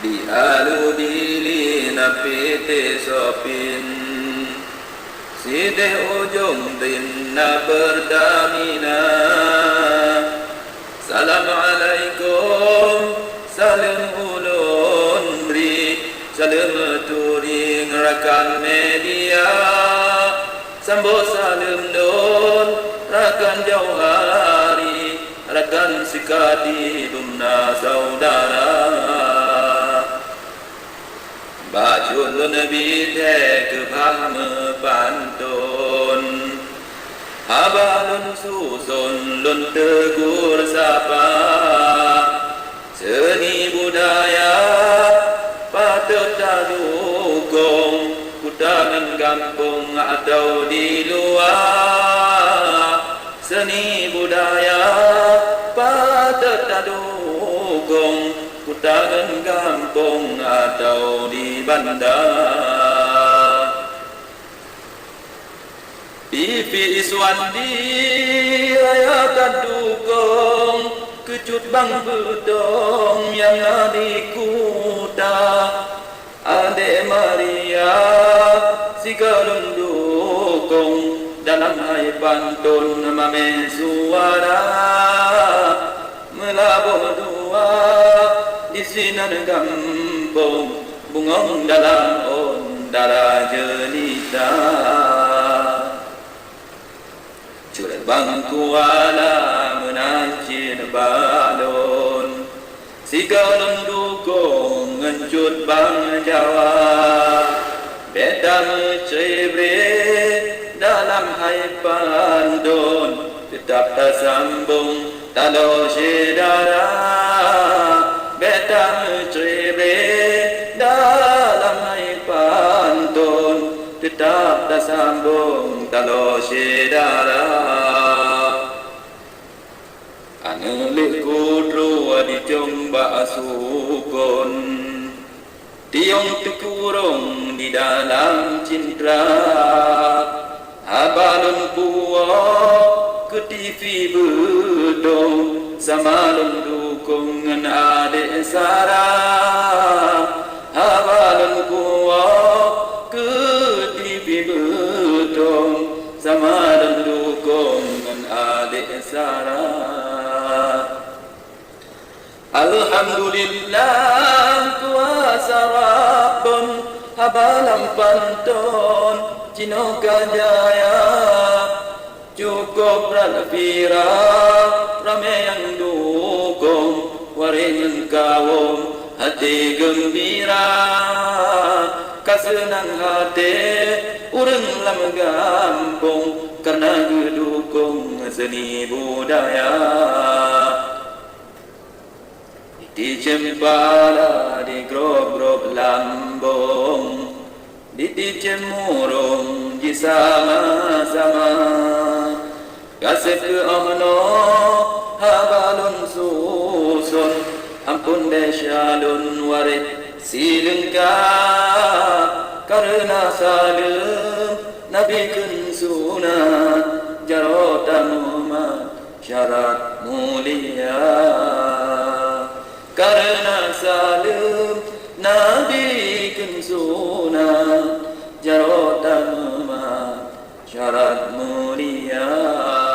Dialudili napite sopin Side ujung tinna berdamina Assalamualaikum Salim ulun beri Salim turing rakan media Sambo salim don rakan jauh hari Rakan sikati dumna saudara Bajul nabi te kebam pantun Habalun susun lun tegur sapa Seni budaya patut dukung Kutangan kampung atau di luar Seni budaya patut dukung Kutangan kampung atau di bandar TV Iswandi rayakan dukung Kecut bang bedong yang adik kuda Ade Maria si galung dukung Dalam hai pantun mame suara Melabuh dua di sinar kampung Bungong dalam ondara jelita Curang bangku ala menancir balon Si galon dukung ngencut bang Jawa Betang cebre dalam hai pandon Tetap tersambung talo sedara Betang cebre dalam hai pantun Tetap tersambung talo sedara Anelik kudru di jomba sukun Tiong tekurung di dalam cinta Abalun puak ke TV bedong Sama lun dukungan adik Sarah Abalun puak ke TV bedong Sama lun dukungan adik Sarah Alhamdulillah kuasa Rabbun Habalam pantun Cino Kajaya Cukup ralfira Rame yang dukung Warin kawum Hati gembira Kasenang hati Urang lam gampung Karena gedukung seni budaya Di cempala di grob-grob lambung Di cemurung di sama-sama Kasih ke amno habalun susun Ampun desyalun warid silengka Karena salim Nabi kun sunat Jarotan umat syarat mulia Karena salim Nabi kun sunat Jarotan umat syarat mulia